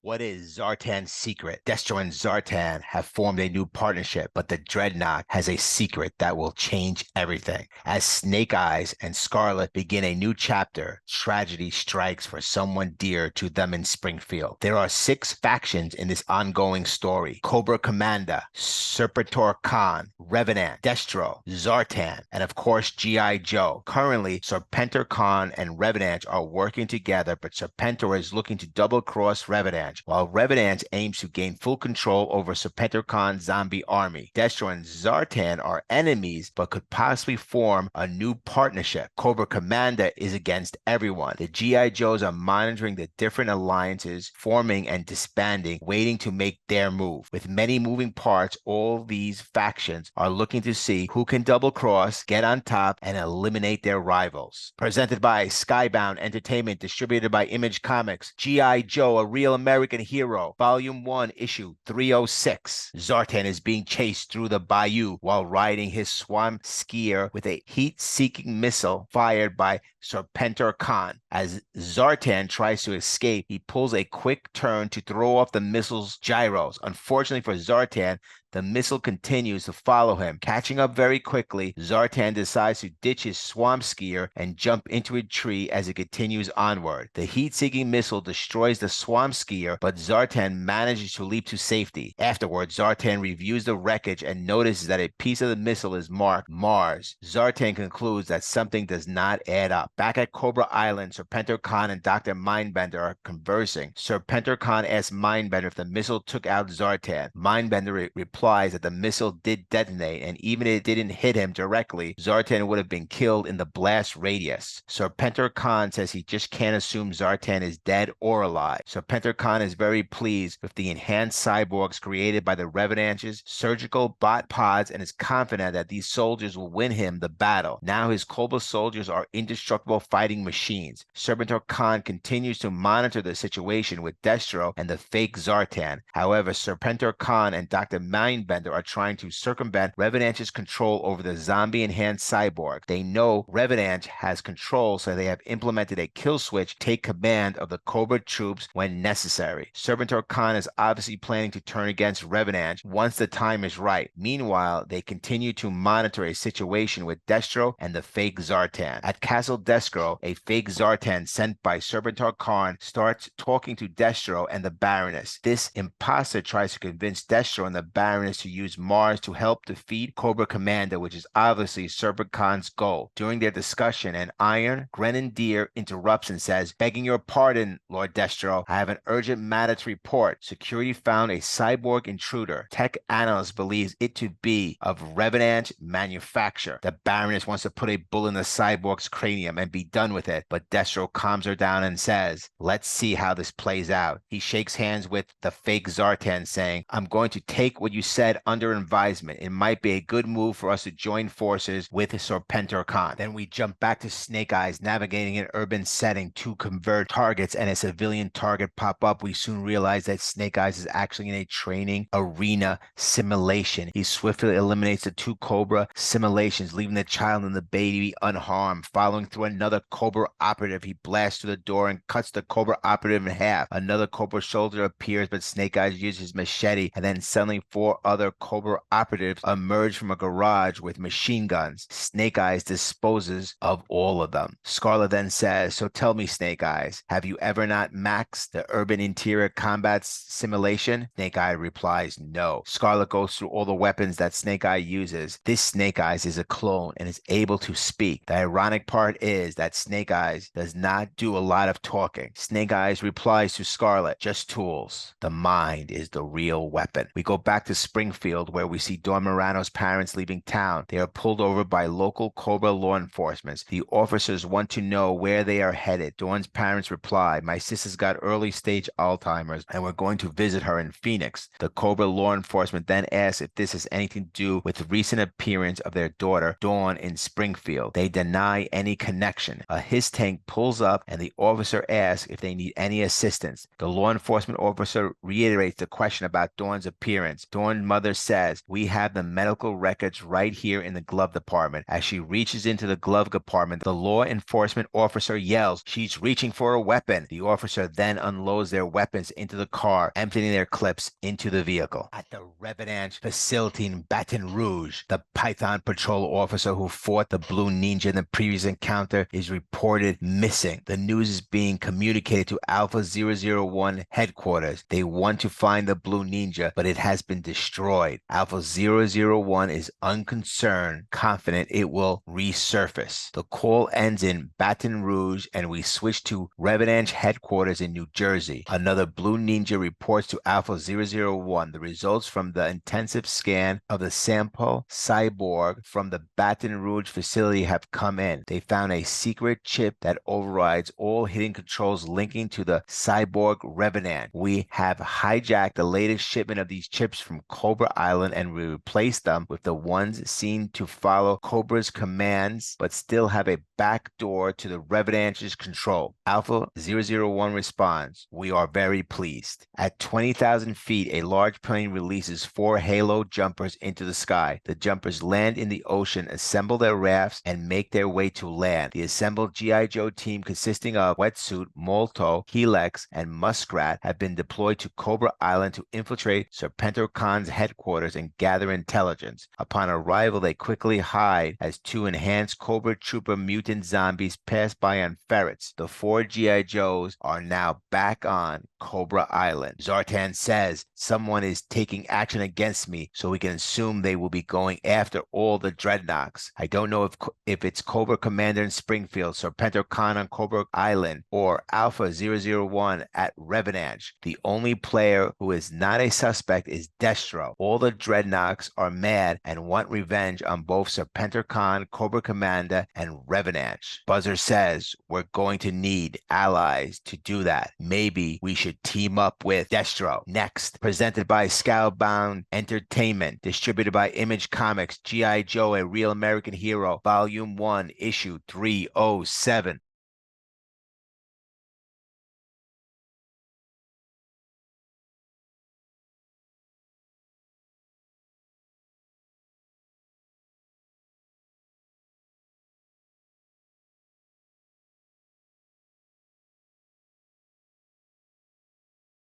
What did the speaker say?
What is Zartan's secret? Destro and Zartan have formed a new partnership, but the Dreadnought has a secret that will change everything. As Snake Eyes and Scarlet begin a new chapter, tragedy strikes for someone dear to them in Springfield. There are six factions in this ongoing story: Cobra Commander, Serpentor Khan, Revan, Destro, Zartan, and of course G.I. Joe. Currently, Serpentor Khan and Revan are working together, but Serpentor is looking to double-cross Revan, while Revenant aims to gain full control over Serpentor Khan's zombie army. Destro and Zartan are enemies, but could possibly form a new partnership. Cobra Commander is against everyone. The G.I. Joes are monitoring the different alliances, forming and disbanding, waiting to make their move. With many moving parts, all these factions are looking to see who can double-cross, get on top, and eliminate their rivals. Presented by Skybound Entertainment, distributed by Image Comics, G.I. Joe, A Real American Hero, Volume 1, Issue 306. Zartan is being chased through the bayou while riding his swamp skier with a heat-seeking missile fired by Serpentor Khan. As Zartan tries to escape, he pulls a quick turn to throw off the missile's gyros. Unfortunately for Zartan, the missile continues to follow him. Catching up very quickly, Zartan decides to ditch his swamp skier and jump into a tree as it continues onward. The heat-seeking missile destroys the swamp skier, but Zartan manages to leap to safety. Afterwards, Zartan reviews the wreckage and notices that a piece of the missile is marked Mars. Zartan concludes that something does not add up. Back at Cobra Island, Serpentor Khan and Dr. Mindbender are conversing. Serpentor Khan asks Mindbender if the missile took out Zartan. Mindbender replies that the missile did detonate, and even if it didn't hit him directly, Zartan would have been killed in the blast radius. Serpentor Khan says he just can't assume Zartan is dead or alive. Serpentor Khan is very pleased with the enhanced cyborgs created by the Revenant's surgical bot pods and is confident that these soldiers will win him the battle. Now his Cobra soldiers are indestructible fighting machines. Serpentor Khan continues to monitor the situation with Destro and the fake Zartan. However, Serpentor Khan and Dr. Mindbender are trying to circumvent Revenant's control over the zombie-enhanced cyborg. They know Revenant has control, so they have implemented a kill switch to take command of the Cobra troops when necessary. Serpentor Khan is obviously planning to turn against Revenant once the time is right. Meanwhile, they continue to monitor a situation with Destro and the fake Zartan. At Castle Destro, a fake Zartan sent by Serpentor Khan starts talking to Destro and the Baroness. This imposter tries to convince Destro and the Baroness to use Mars to help defeat Cobra Commander, which is obviously Serpentor Khan's goal. During their discussion, an Iron Grenadier interrupts and says, "Begging your pardon, Lord Destro, I have an urgent matter to report. Security found a cyborg intruder. Tech analyst believes it to be of Revenant manufacture." The Baroness wants to put a bullet in the cyborg's cranium and be done with it, but Destro calms her down and says, "Let's see how this plays out." He shakes hands with the fake Zartan, saying, "I'm going to take what you said under advisement. It might be a good move for us to join forces with Serpentor Khan." Then we jump back to Snake Eyes navigating an urban setting to convert targets, and a civilian target pop up. We soon realize that Snake Eyes is actually in a training arena simulation. He swiftly eliminates the two Cobra simulations, leaving the child and the baby unharmed. Following through another Cobra operative, he blasts through the door and cuts the Cobra operative in half. Another Cobra soldier appears, but Snake Eyes uses his machete, and then suddenly four other Cobra operatives emerge from a garage with machine guns. Snake Eyes disposes of all of them. Scarlet then says, "So tell me, Snake Eyes, have you ever not maxed the urban interior combat simulation?" Snake Eye replies, "No." Scarlet goes through all the weapons that Snake Eye uses. This Snake Eyes is a clone and is able to speak. The ironic part is that Snake Eyes does not do a lot of talking. Snake Eyes replies to Scarlet, "Just tools. The mind is the real weapon." We go back to Springfield, where we see Dawn Morano's parents leaving town. They are pulled over by local Cobra law enforcement. The officers want to know where they are headed. Dawn's parents reply, "My sister's got early stage Alzheimer's and we're going to visit her in Phoenix." The Cobra law enforcement then asks if this has anything to do with the recent appearance of their daughter, Dawn, in Springfield. They deny any connection. A HISS tank pulls up and the officer asks if they need any assistance. The law enforcement officer reiterates the question about Dawn's appearance. Dawn mother says, "We have the medical records right here in the glove department." As she reaches into the glove compartment, the law enforcement officer yells, "She's reaching for a weapon." The officer then unloads their weapons into the car, emptying their clips into the vehicle. At the Revan facility in Baton Rouge, the Python patrol officer who fought the Blue Ninja in the previous encounter is reported missing. The news is being communicated to Alpha 001 headquarters. They want to find the Blue Ninja, but it has been destroyed. Alpha 001 is unconcerned, confident it will resurface. The call ends in Baton Rouge, and we switch to Revan headquarters in New Jersey. Another Blue Ninja reports to Alpha 001 the results from the intensive scan of the sample cyborg from the Baton Rouge facility have come in. They found a secret chip that overrides all hidden controls linking to the cyborg Revan. We have hijacked the latest shipment of these chips from Cobra Island and we replaced them with the ones seen to follow Cobra's commands but still have a back door to the Revan's control. Alpha 001 responds, "We are very pleased." At 20,000 feet, a large plane releases 4 Halo jumpers into the sky. The jumpers land in the ocean, assemble their rafts, and make their way to land. The assembled G.I. Joe team consisting of Wetsuit, Molto, Helix, and Muskrat have been deployed to Cobra Island to infiltrate Serpentor Khan's headquarters and gather intelligence. Upon arrival, they quickly hide as 2 enhanced Cobra Trooper mutant zombies pass by on ferrets. The 4 G.I. Joes are now back on Cobra Island. Zartan says, "Someone is taking action against me, so we can assume they will be going after all the Dreadnoks. I don't know if it's Cobra Commander in Springfield, Serpentor Khan on Cobra Island, or Alpha 001 at Revan. The only player who is not a suspect is Destro. All the Dreadnoks are mad and want revenge on both Serpentor Khan, Cobra Commander, and Revan." Buzzer says, "We're going to need allies to do that. Maybe we should team up with Destro." Next, presented by Skybound Entertainment, distributed by Image Comics, G.I. Joe, A Real American Hero, Volume 1, Issue 307.